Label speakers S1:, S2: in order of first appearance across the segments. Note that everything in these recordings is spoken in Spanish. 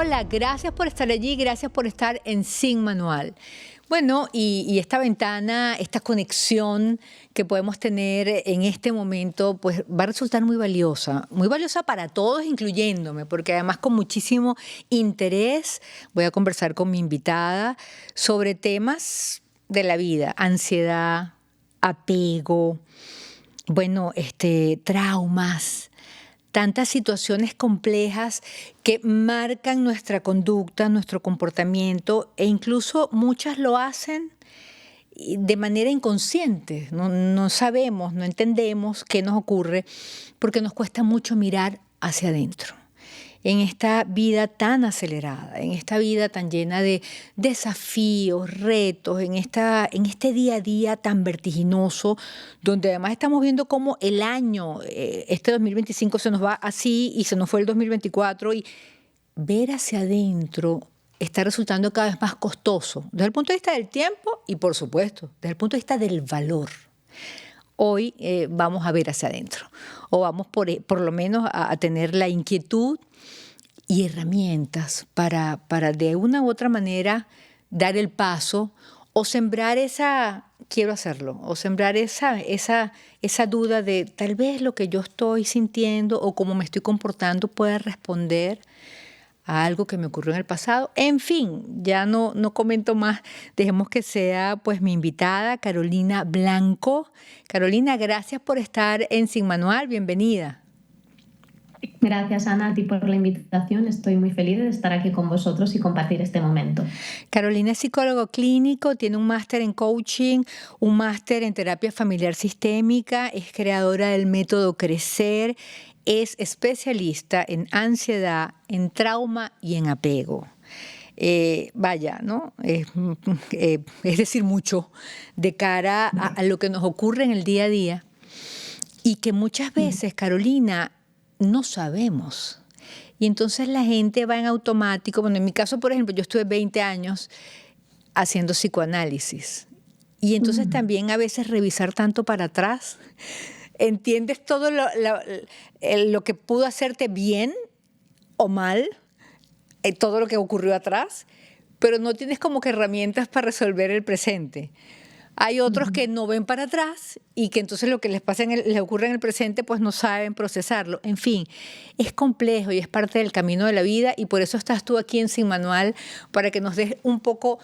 S1: Hola, gracias por estar allí, gracias por estar en Sin Manual. Bueno, y esta ventana, esta conexión que podemos tener en este momento, pues va a resultar muy valiosa para todos, incluyéndome, porque además con muchísimo interés voy a conversar con mi invitada sobre temas de la vida, ansiedad, apego, bueno, traumas, tantas situaciones complejas que marcan nuestra conducta, nuestro comportamiento, e incluso muchas lo hacen de manera inconsciente. No sabemos, no entendemos qué nos ocurre porque nos cuesta mucho mirar hacia adentro. En esta vida tan acelerada, en esta vida tan llena de desafíos, retos, en este día a día tan vertiginoso, donde además estamos viendo cómo el año, este 2025 se nos va así y se nos fue el 2024, y ver hacia adentro está resultando cada vez más costoso, desde el punto de vista del tiempo y, por supuesto, desde el punto de vista del valor. Hoy vamos a ver hacia adentro, o vamos por lo menos a tener la inquietud y herramientas para de una u otra manera dar el paso o sembrar quiero hacerlo, o sembrar esa duda de tal vez lo que yo estoy sintiendo o cómo me estoy comportando pueda responder a algo que me ocurrió en el pasado. En fin, ya no comento más, dejemos que sea pues mi invitada, Carolina Blanco. Carolina, gracias por estar en Sin Manual, bienvenida.
S2: Gracias, Ana, a ti por la invitación. Estoy muy feliz de estar aquí con vosotros y compartir este momento.
S1: Carolina es psicólogo clínico, tiene un máster en coaching, un máster en terapia familiar sistémica, es creadora del método Crecer, es especialista en ansiedad, en trauma y en apego. Vaya, ¿no? Es decir, mucho de cara a lo que nos ocurre en el día a día y que muchas veces, Carolina, no sabemos. Y entonces la gente va en automático. Bueno, en mi caso, por ejemplo, yo estuve 20 años haciendo psicoanálisis. Y entonces también a veces revisar tanto para atrás, entiendes todo lo que pudo hacerte bien o mal, todo lo que ocurrió atrás, pero no tienes como que herramientas para resolver el presente. Hay otros que no ven para atrás y que entonces lo que les ocurre en el presente pues no saben procesarlo. En fin, es complejo y es parte del camino de la vida, y por eso estás tú aquí en Sin Manual, para que nos des un poco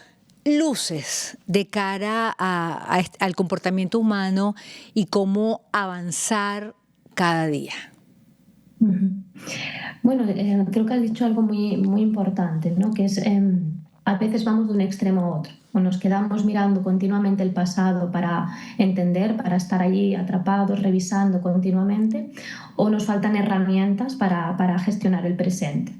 S1: luces de cara al comportamiento humano y cómo avanzar cada día.
S2: Bueno, creo que has dicho algo muy, muy importante, ¿no? Que es a veces vamos de un extremo a otro, o nos quedamos mirando continuamente el pasado para entender, para estar allí atrapados, revisando continuamente, o nos faltan herramientas para gestionar el presente.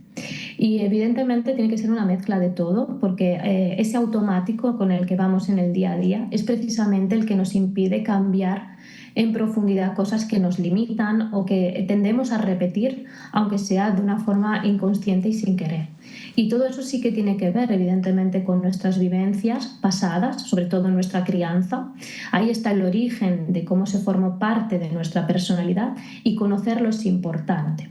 S2: Y evidentemente tiene que ser una mezcla de todo, porque ese automático con el que vamos en el día a día es precisamente el que nos impide cambiar en profundidad cosas que nos limitan o que tendemos a repetir, aunque sea de una forma inconsciente y sin querer. Y todo eso sí que tiene que ver, evidentemente, con nuestras vivencias pasadas, sobre todo en nuestra crianza. Ahí está el origen de cómo se formó parte de nuestra personalidad, y conocerlo es importante.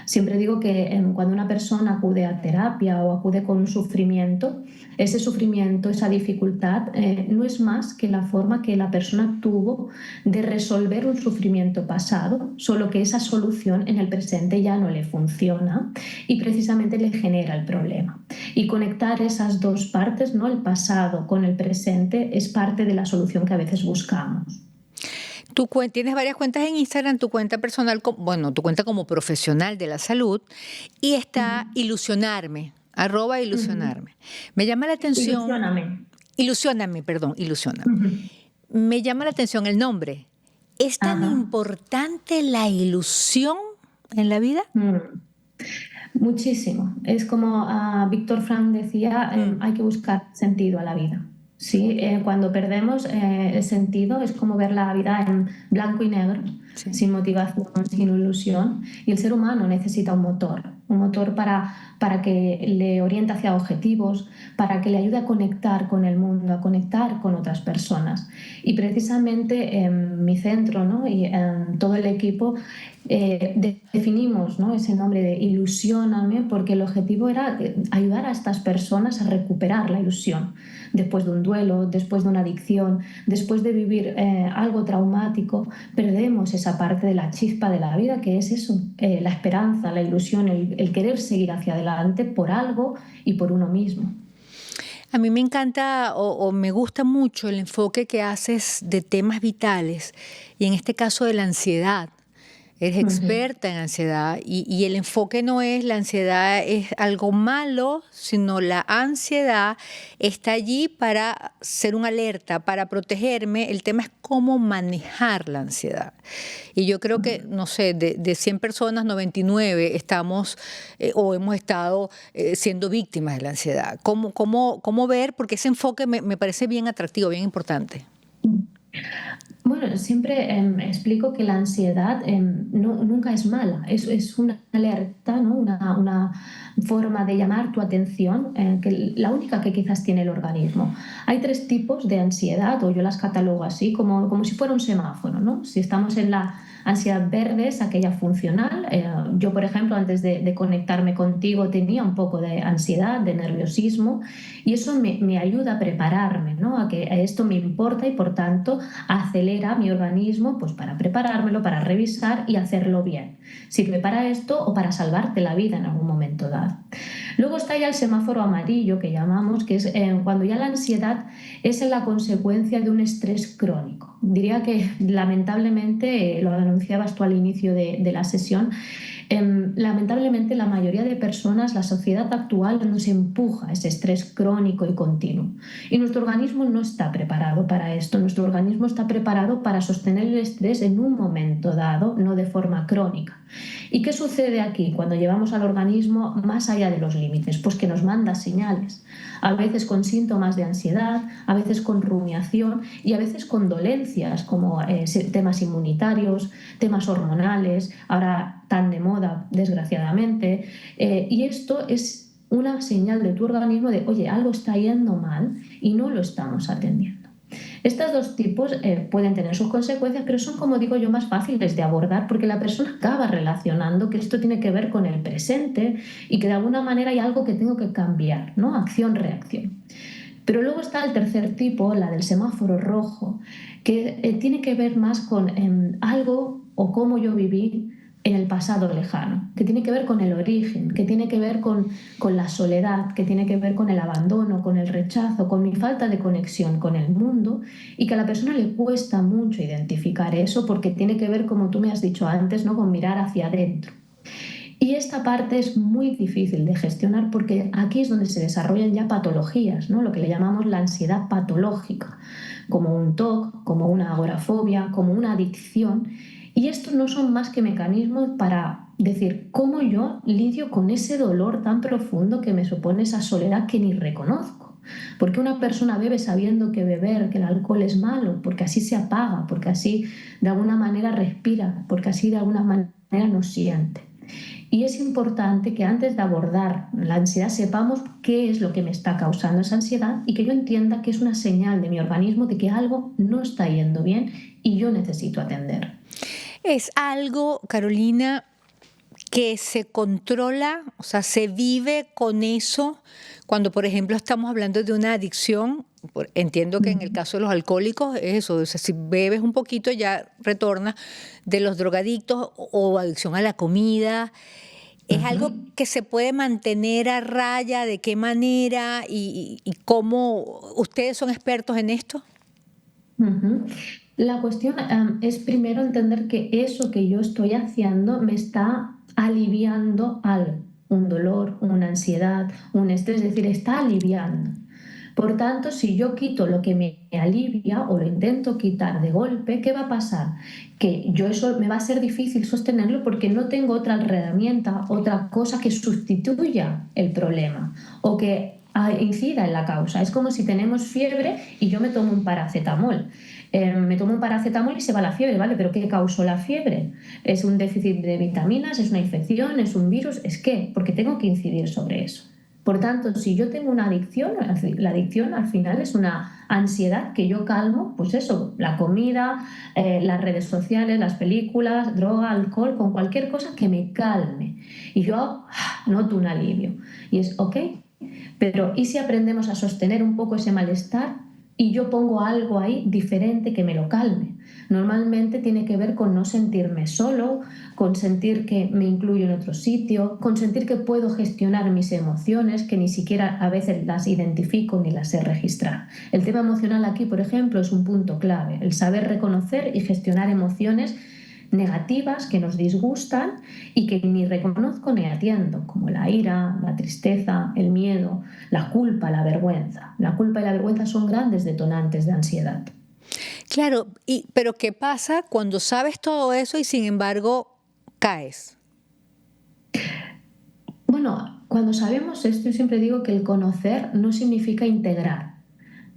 S2: Siempre digo que cuando una persona acude a terapia o acude con un sufrimiento, ese sufrimiento, esa dificultad, no es más que la forma que la persona tuvo de resolver un sufrimiento pasado, solo que esa solución en el presente ya no le funciona y precisamente le genera el problema. Y conectar esas dos partes, ¿no? El pasado con el presente, es parte de la solución que a veces buscamos.
S1: Tú tienes varias cuentas en Instagram, tu cuenta personal, tu cuenta como profesional de la salud, y está Ilusionarme, @ilusionarme. Me llama la atención... Ilusióname. Me llama la atención el nombre. ¿Es tan importante la ilusión en la vida?
S2: Muchísimo. Es como Víctor Frank decía, hay que buscar sentido a la vida. Sí, cuando perdemos el sentido es como ver la vida en blanco y negro, sin motivación, sin ilusión, y el ser humano necesita un motor. un motor para que le oriente hacia objetivos, para que le ayude a conectar con el mundo, a conectar con otras personas. Y precisamente en mi centro, ¿no? Y en todo el equipo definimos, ¿no? ese nombre de Ilusióname, porque el objetivo era ayudar a estas personas a recuperar la ilusión después de un duelo, después de una adicción, después de vivir algo traumático. Perdemos esa parte de la chispa de la vida, que es eso, la esperanza, la ilusión, el querer seguir hacia adelante por algo y por uno mismo.
S1: A mí me encanta o me gusta mucho el enfoque que haces de temas vitales y en este caso de la ansiedad. Eres
S2: Ujú.
S1: experta en ansiedad y el enfoque no es la ansiedad es algo malo, sino la ansiedad está allí para ser una alerta, para protegerme. El tema es cómo manejar la ansiedad. Y yo creo que, no sé, de 100 personas, 99 estamos o hemos estado siendo víctimas de la ansiedad. ¿Cómo ver? Porque ese enfoque me parece bien atractivo, bien importante.
S2: Bueno, siempre explico que la ansiedad nunca es mala, es una alerta, ¿no? Una forma de llamar tu atención, que la única que quizás tiene el organismo. Hay tres tipos de ansiedad, o yo las catalogo así, como si fuera un semáforo, ¿no? Si estamos en la ansiedad verde, es aquella funcional. Yo, por ejemplo, antes de conectarme contigo tenía un poco de ansiedad, de nerviosismo, y eso me ayuda a prepararme, ¿no? A que esto me importa y por tanto acelera mi organismo pues, para preparármelo, para revisar y hacerlo bien. Sirve para esto o para salvarte la vida en algún momento dado. Luego está ya el semáforo amarillo que llamamos, que es cuando ya la ansiedad es la consecuencia de un estrés crónico. Diría que lamentablemente, lo anunciabas tú al inicio de la sesión, lamentablemente la mayoría de personas, la sociedad actual nos empuja a ese estrés crónico y continuo. Y nuestro organismo no está preparado para esto. Nuestro organismo está preparado para sostener el estrés en un momento dado, no de forma crónica. ¿Y qué sucede aquí cuando llevamos al organismo más allá de los límites? Pues que nos manda señales, a veces con síntomas de ansiedad, a veces con rumiación y a veces con dolencias como temas inmunitarios, temas hormonales, ahora tan de moda desgraciadamente, y esto es una señal de tu organismo de, oye, algo está yendo mal y no lo estamos atendiendo. Estos dos tipos pueden tener sus consecuencias, pero son, como digo yo, más fáciles de abordar porque la persona acaba relacionando que esto tiene que ver con el presente y que de alguna manera hay algo que tengo que cambiar, ¿no? Acción-reacción. Pero luego está el tercer tipo, la del semáforo rojo, que tiene que ver más con algo o cómo yo viví en el pasado lejano, que tiene que ver con el origen, que tiene que ver con la soledad, que tiene que ver con el abandono, con el rechazo, con mi falta de conexión con el mundo y que a la persona le cuesta mucho identificar eso porque tiene que ver, como tú me has dicho antes, ¿no? Con mirar hacia adentro. Y esta parte es muy difícil de gestionar porque aquí es donde se desarrollan ya patologías, ¿no? Lo que le llamamos la ansiedad patológica, como un TOC, como una agorafobia, como una adicción. Y estos no son más que mecanismos para decir cómo yo lidio con ese dolor tan profundo que me supone esa soledad que ni reconozco. Porque una persona bebe sabiendo que beber, que el alcohol es malo, porque así se apaga, porque así de alguna manera respira, porque así de alguna manera nos siente. Y es importante que antes de abordar la ansiedad sepamos qué es lo que me está causando esa ansiedad y que yo entienda que es una señal de mi organismo de que algo no está yendo bien y yo necesito atender.
S1: Es algo, Carolina, que se controla, o sea, se vive con eso. Cuando, por ejemplo, estamos hablando de una adicción, entiendo que en el caso de los alcohólicos es eso, o sea, si bebes un poquito ya retorna de los drogadictos o adicción a la comida. ¿Es algo
S2: Ujú.
S1: que se puede mantener a raya? ¿De qué manera? ¿Y cómo ustedes son expertos en esto?
S2: Ujú. La cuestión es primero entender que eso que yo estoy haciendo me está aliviando algo, un dolor, una ansiedad, un estrés, es decir, está aliviando. Por tanto, si yo quito lo que me alivia o lo intento quitar de golpe, ¿qué va a pasar? Que yo eso me va a ser difícil sostenerlo porque no tengo otra herramienta, otra cosa que sustituya el problema o que incida en la causa. Es como si tenemos fiebre y yo me tomo un paracetamol. Me tomo un paracetamol y se va la fiebre, ¿vale? ¿Pero qué causó la fiebre? ¿Es un déficit de vitaminas? ¿Es una infección? ¿Es un virus? ¿Es qué? Porque tengo que incidir sobre eso. Por tanto, si yo tengo una adicción, la adicción al final es una ansiedad que yo calmo, pues eso, la comida, las redes sociales, las películas, droga, alcohol, con cualquier cosa que me calme. Y yo noto un alivio. Y es, ok, pero ¿y si aprendemos a sostener un poco ese malestar y yo pongo algo ahí diferente que me lo calme? Normalmente tiene que ver con no sentirme solo, con sentir que me incluyo en otro sitio, con sentir que puedo gestionar mis emociones, que ni siquiera a veces las identifico ni las sé registrar. El tema emocional aquí, por ejemplo, es un punto clave, el saber reconocer y gestionar emociones negativas que nos disgustan y que ni reconozco ni atiendo, como la ira, la tristeza, el miedo, la culpa, la vergüenza. La culpa y la vergüenza son grandes detonantes de ansiedad.
S1: Claro, pero ¿qué pasa cuando sabes todo eso y sin embargo caes?
S2: Bueno, cuando sabemos esto, yo siempre digo que el conocer no significa integrar.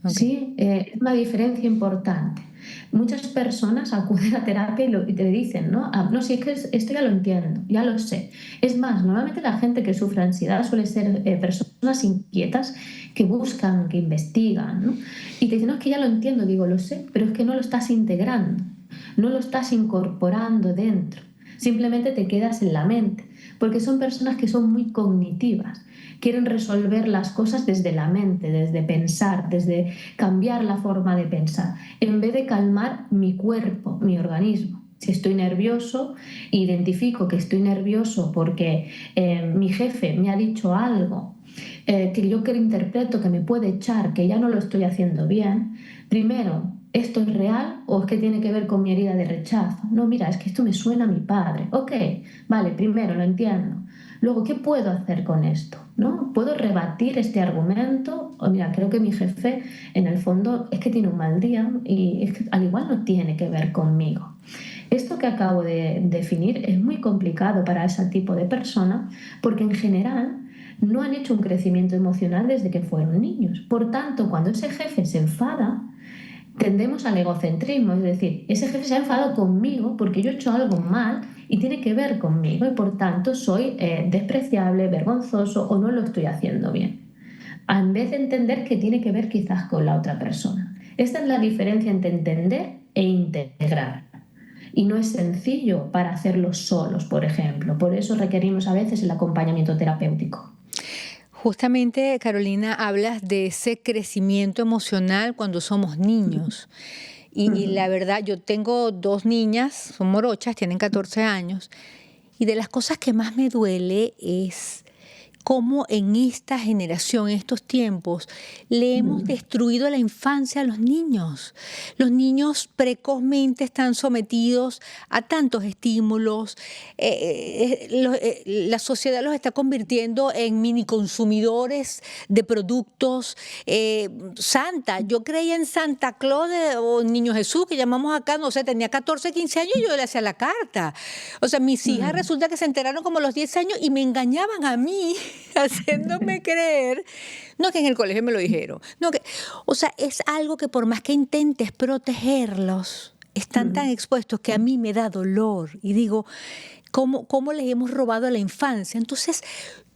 S1: Ok.
S2: Sí, es una diferencia importante. Muchas personas acuden a terapia y te dicen, ¿no? Ah, no, sí, es que esto ya lo entiendo, ya lo sé. Es más, normalmente la gente que sufre ansiedad suele ser personas inquietas que buscan, que investigan, ¿no? Y te dicen, no, es que ya lo entiendo, digo, lo sé, pero es que no lo estás integrando, no lo estás incorporando dentro. Simplemente te quedas en la mente, porque son personas que son muy cognitivas, quieren resolver las cosas desde la mente, desde pensar, desde cambiar la forma de pensar, en vez de calmar mi cuerpo, mi organismo. Si estoy nervioso, identifico que estoy nervioso porque mi jefe me ha dicho algo que yo que interpreto que me puede echar, que ya no lo estoy haciendo bien. Primero, ¿esto es real o es que tiene que ver con mi herida de rechazo? No, mira, es que esto me suena a mi padre. Ok, vale, primero lo entiendo. Luego, ¿qué puedo hacer con esto? ¿No? ¿Puedo rebatir este argumento? O mira, creo que mi jefe en el fondo es que tiene un mal día y es que al igual no tiene que ver conmigo. Esto que acabo de definir es muy complicado para ese tipo de persona porque en general no han hecho un crecimiento emocional desde que fueron niños. Por tanto, cuando ese jefe se enfada, tendemos al egocentrismo, es decir, ese jefe se ha enfadado conmigo porque yo he hecho algo mal y tiene que ver conmigo y por tanto soy despreciable, vergonzoso o no lo estoy haciendo bien. En vez de entender que tiene que ver quizás con la otra persona. Esta es la diferencia entre entender e integrar. Y no es sencillo para hacerlo solos, por ejemplo. Por eso requerimos a veces el acompañamiento terapéutico.
S1: Justamente, Carolina, hablas de ese crecimiento emocional cuando somos niños. Y
S2: Ujú.
S1: la verdad, yo tengo dos niñas, son morochas, tienen 14 años, y de las cosas que más me duele es cómo en esta generación, en estos tiempos, le hemos destruido la infancia a los niños. Los niños precozmente están sometidos a tantos estímulos. La sociedad los está convirtiendo en mini consumidores de productos. Santa, yo creía en Santa Claus o Niño Jesús, que llamamos acá, no sé, tenía 14, 15 años y yo le hacía la carta. O sea, mis hijas
S2: Mm.
S1: resulta que se enteraron como a los 10 años y me engañaban a mí, haciéndome creer, no que en el colegio me lo dijeron, no que, o sea, es algo que por más que intentes protegerlos, están tan
S2: Mm.
S1: expuestos que a mí me da dolor y digo, ¿cómo les hemos robado la infancia? Entonces,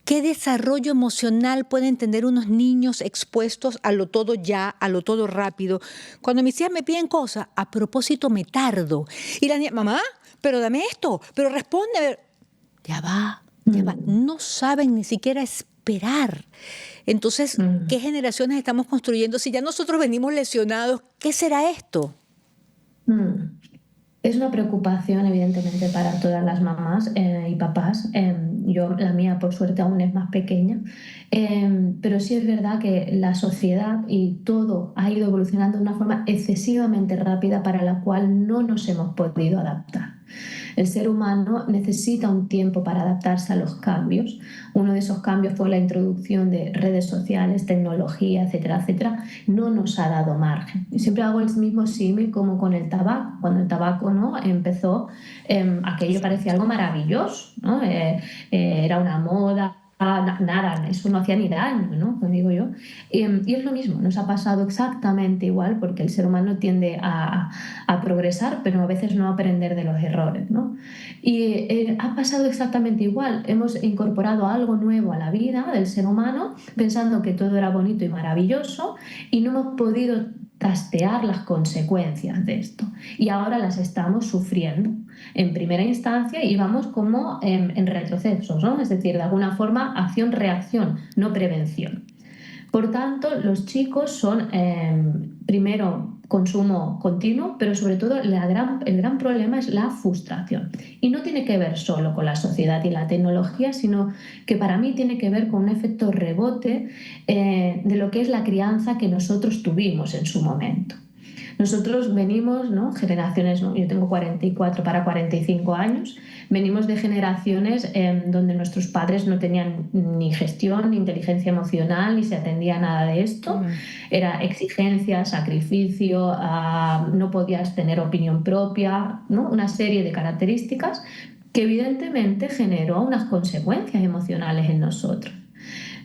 S1: ¿qué desarrollo emocional pueden tener unos niños expuestos a lo todo ya, a lo todo rápido? Cuando mis hijas me piden cosas, a propósito me tardo. Y la niña, mamá, pero dame esto, pero responde. Ya va, ya va.
S2: Mm.
S1: No saben ni siquiera esperar. Entonces,
S2: Mm.
S1: ¿qué generaciones estamos construyendo? Si ya nosotros venimos lesionados, ¿qué será esto?
S2: Mm. Es una preocupación, evidentemente, para todas las mamás y papás. Yo, la mía, por suerte, aún es más pequeña. Pero sí es verdad que la sociedad y todo ha ido evolucionando de una forma excesivamente rápida para la cual no nos hemos podido adaptar. El ser humano necesita un tiempo para adaptarse a los cambios. Uno de esos cambios fue la introducción de redes sociales, tecnología, etcétera, etcétera. No nos ha dado margen. Y siempre hago el mismo símil como con el tabaco. Cuando el tabaco, ¿no?, empezó, aquello parecía algo maravilloso, ¿no? Era una moda, nada, eso no hacía ni daño, ¿no? Como digo yo. Y es lo mismo, nos ha pasado exactamente igual porque el ser humano tiende a progresar, pero a veces no a aprender de los errores, ¿no? Y ha pasado exactamente igual. Hemos incorporado algo nuevo a la vida del ser humano pensando que todo era bonito y maravilloso y no hemos podido trastear las consecuencias de esto. Y ahora las estamos sufriendo en primera instancia y vamos como en retrocesos, ¿no? Es decir, de alguna forma acción-reacción, no prevención. Por tanto, los chicos son, primero, consumo continuo, pero sobre todo el gran problema es la frustración. Y no tiene que ver solo con la sociedad y la tecnología, sino que para mí tiene que ver con un efecto rebote de lo que es la crianza que nosotros tuvimos en su momento. Nosotros venimos, ¿no? Generaciones, ¿no? Yo tengo 44 para 45 años, venimos de generaciones donde nuestros padres no tenían ni gestión, ni inteligencia emocional, ni se atendía a nada de esto. Era exigencia, sacrificio, no podías tener opinión propia, ¿no? Una serie de características que evidentemente generó unas consecuencias emocionales en nosotros.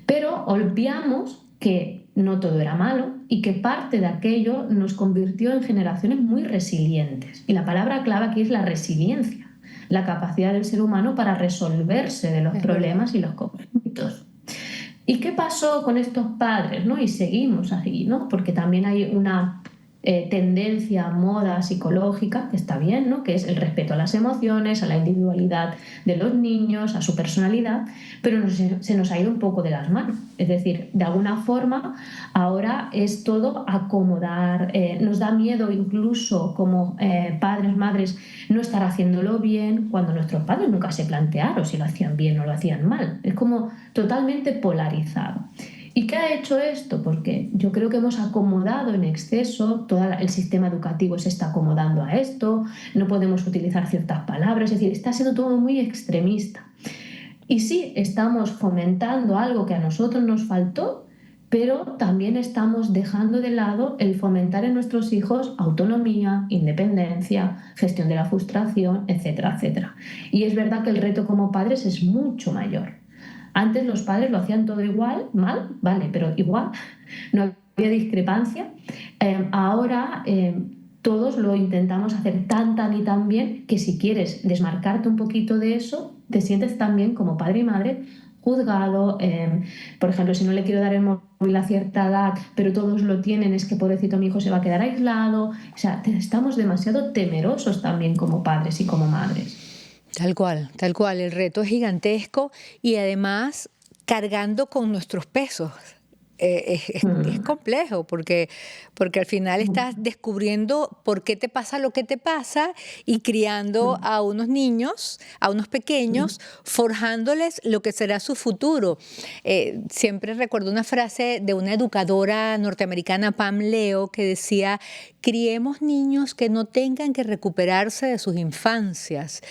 S2: Pero obviamos que no todo era malo y que parte de aquello nos convirtió en generaciones muy resilientes. Y la palabra clave aquí es la resiliencia, la capacidad del ser humano para resolverse de los problemas y los conflictos. ¿Y qué pasó con estos padres, ¿no? Y seguimos así, ¿no? Porque también hay una tendencia, moda psicológica, que está bien, ¿no? Que es el respeto a las emociones, a la individualidad de los niños, a su personalidad, pero se nos ha ido un poco de las manos. Es decir, de alguna forma ahora es todo acomodar, nos da miedo incluso como padres, madres, no estar haciéndolo bien cuando nuestros padres nunca se plantearon si lo hacían bien o lo hacían mal. Es como totalmente polarizado. ¿Y qué ha hecho esto? Porque yo creo que hemos acomodado en exceso, todo el sistema educativo se está acomodando a esto, no podemos utilizar ciertas palabras, es decir, está siendo todo muy extremista. Y sí, estamos fomentando algo que a nosotros nos faltó, pero también estamos dejando de lado el fomentar en nuestros hijos autonomía, independencia, gestión de la frustración, etcétera, etcétera. Y es verdad que el reto como padres es mucho mayor. Antes los padres lo hacían todo igual, mal, vale, pero igual, no había discrepancia. Ahora todos lo intentamos hacer tan y tan bien que si quieres desmarcarte un poquito de eso, te sientes también como padre y madre juzgado. Por ejemplo, si no le quiero dar el móvil a cierta edad, pero todos lo tienen, es que pobrecito mi hijo se va a quedar aislado. O sea, estamos demasiado temerosos también como padres y como madres.
S1: Tal cual, el reto es gigantesco y además cargando con nuestros pesos. Es complejo porque al final estás descubriendo por qué te pasa lo que te pasa y criando a unos niños, a unos pequeños, forjándoles lo que será su futuro. Siempre recuerdo una frase de una educadora norteamericana, Pam Leo, que decía: criemos niños que no tengan que recuperarse de sus infancias.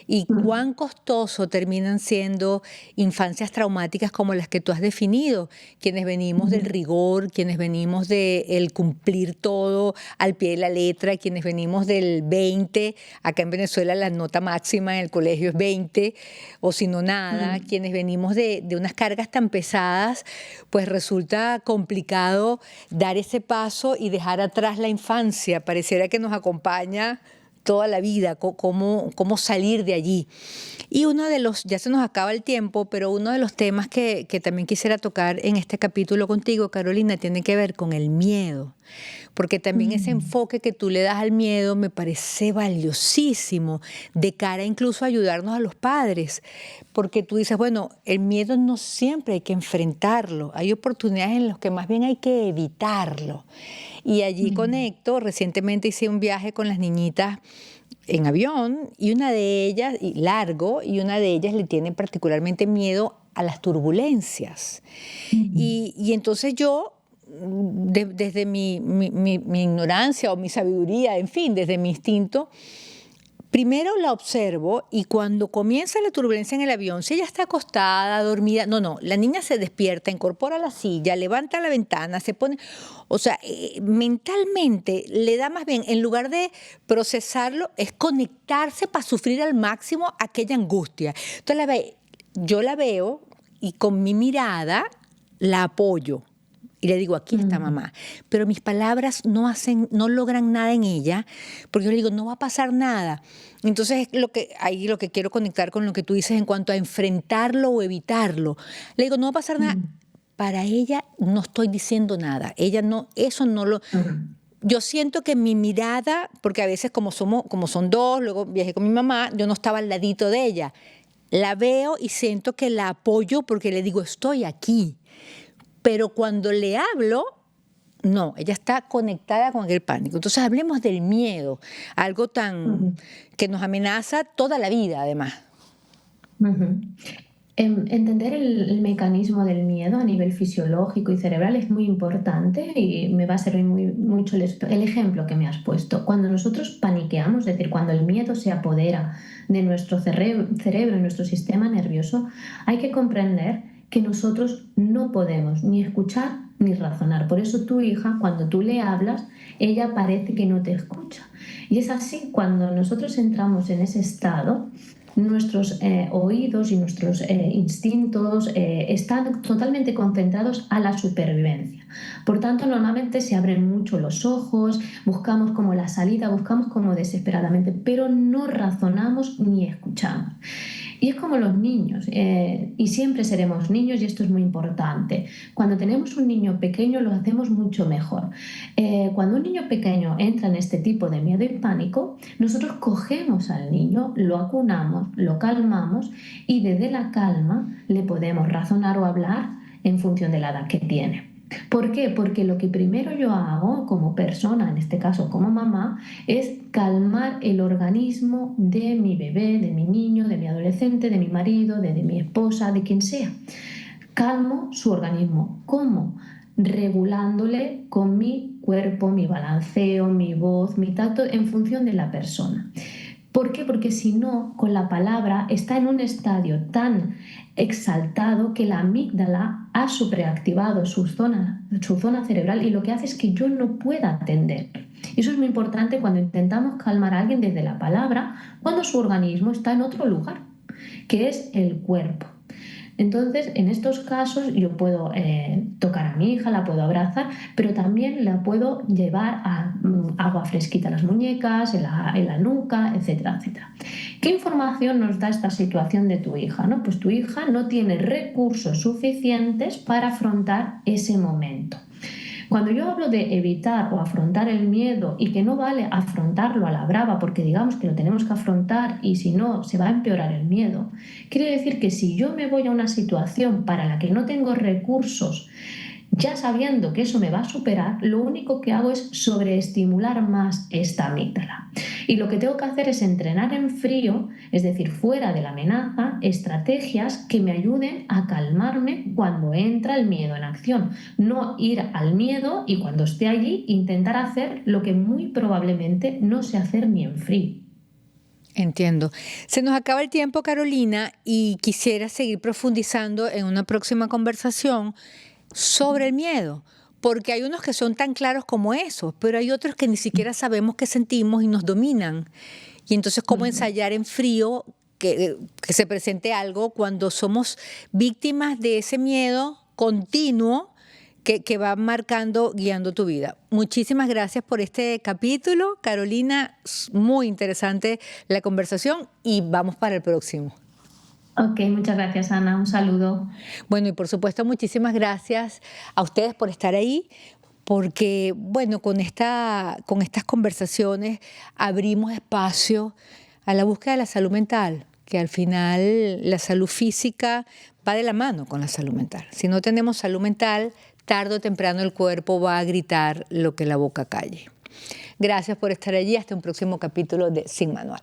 S1: Y cuán costoso terminan siendo infancias traumáticas como las que tú has definido, quienes venimos del rigor, quienes venimos del cumplir todo al pie de la letra, quienes venimos del 20, acá en Venezuela la nota máxima en el colegio es 20, o si no nada, quienes venimos de unas cargas tan pesadas, pues resulta complicado dar ese paso y dejar atrás la infancia. Pareciera que nos acompaña toda la vida, cómo salir de allí. Y uno de los, ya se nos acaba el tiempo, pero uno de los temas que también quisiera tocar en este capítulo contigo, Carolina, tiene que ver con el miedo. Porque también ese enfoque que tú le das al miedo me parece valiosísimo, de cara incluso a ayudarnos a los padres. Porque tú dices, bueno, el miedo no siempre hay que enfrentarlo, hay oportunidades en las que más bien hay que evitarlo. Y allí conecto, recientemente hice un viaje con las niñitas en avión y una de ellas, y largo, y una de ellas le tiene particularmente miedo a las turbulencias. Y entonces yo, desde mi ignorancia o mi sabiduría, en fin, desde mi instinto, primero la observo y cuando comienza la turbulencia en el avión, si ella está acostada, dormida, no, la niña se despierta, incorpora la silla, levanta la ventana, se pone, o sea, mentalmente le da más bien, en lugar de procesarlo, es conectarse para sufrir al máximo aquella angustia. Entonces yo la veo y con mi mirada la apoyo. Y le digo, aquí está mamá. Pero mis palabras no logran nada en ella, porque yo le digo, no va a pasar nada. Entonces, ahí lo que quiero conectar con lo que tú dices en cuanto a enfrentarlo o evitarlo. Le digo, no va a pasar nada. Para ella no estoy diciendo nada. Ella no, eso no lo... Yo siento que mi mirada, porque a veces como son dos, luego viajé con mi mamá, yo no estaba al ladito de ella. La veo y siento que la apoyo porque le digo, estoy aquí. Pero cuando le hablo, no, ella está conectada con el pánico. Entonces hablemos del miedo, algo tan que nos amenaza toda la vida, además.
S2: Entender el mecanismo del miedo a nivel fisiológico y cerebral es muy importante y me va a servir mucho el ejemplo que me has puesto. Cuando nosotros paniqueamos, es decir, cuando el miedo se apodera de nuestro cerebro y nuestro sistema nervioso, hay que comprender que nosotros no podemos ni escuchar ni razonar. Por eso tu hija, cuando tú le hablas, ella parece que no te escucha. Y es así, cuando nosotros entramos en ese estado, nuestros oídos y nuestros instintos están totalmente concentrados a la supervivencia. Por tanto, normalmente se abren mucho los ojos, buscamos como la salida, buscamos como desesperadamente, pero no razonamos ni escuchamos. Y es como los niños, y siempre seremos niños y esto es muy importante. Cuando tenemos un niño pequeño lo hacemos mucho mejor. Cuando un niño pequeño entra en este tipo de miedo y pánico, nosotros cogemos al niño, lo acunamos, lo calmamos y desde la calma le podemos razonar o hablar en función de la edad que tiene. ¿Por qué? Porque lo que primero yo hago como persona, en este caso como mamá, es calmar el organismo de mi bebé, de mi niño, de mi adolescente, de mi marido, de mi esposa, de quien sea. Calmo su organismo. ¿Cómo? Regulándole con mi cuerpo, mi balanceo, mi voz, mi tacto en función de la persona. ¿Por qué? Porque si no, con la palabra está en un estadio tan exaltado que la amígdala ha sobreactivado su zona cerebral y lo que hace es que yo no pueda atender. Y eso es muy importante cuando intentamos calmar a alguien desde la palabra, cuando su organismo está en otro lugar, que es el cuerpo. Entonces, en estos casos yo puedo tocar a mi hija, la puedo abrazar, pero también la puedo llevar a agua fresquita en las muñecas, en la nuca, etcétera, etcétera. ¿Qué información nos da esta situación de tu hija? ¿No? Pues tu hija no tiene recursos suficientes para afrontar ese momento. Cuando yo hablo de evitar o afrontar el miedo y que no vale afrontarlo a la brava porque digamos que lo tenemos que afrontar y si no se va a empeorar el miedo, quiere decir que si yo me voy a una situación para la que no tengo recursos, ya sabiendo que eso me va a superar, lo único que hago es sobreestimular más esta amígdala. Y lo que tengo que hacer es entrenar en frío, es decir, fuera de la amenaza, estrategias que me ayuden a calmarme cuando entra el miedo en acción. No ir al miedo y cuando esté allí intentar hacer lo que muy probablemente no sé hacer ni en frío.
S1: Entiendo. Se nos acaba el tiempo, Carolina, y quisiera seguir profundizando en una próxima conversación sobre el miedo, porque hay unos que son tan claros como esos, pero hay otros que ni siquiera sabemos qué sentimos y nos dominan. Y entonces, ¿cómo ensayar en frío que se presente algo cuando somos víctimas de ese miedo continuo que va marcando, guiando tu vida? Muchísimas gracias por este capítulo, Carolina. Muy interesante la conversación y vamos para el próximo.
S2: Ok, muchas gracias, Ana. Un saludo.
S1: Bueno, y por supuesto, muchísimas gracias a ustedes por estar ahí, porque, bueno, con estas conversaciones abrimos espacio a la búsqueda de la salud mental, que al final la salud física va de la mano con la salud mental. Si no tenemos salud mental, tarde o temprano el cuerpo va a gritar lo que la boca calle. Gracias por estar allí. Hasta un próximo capítulo de Sin Manual.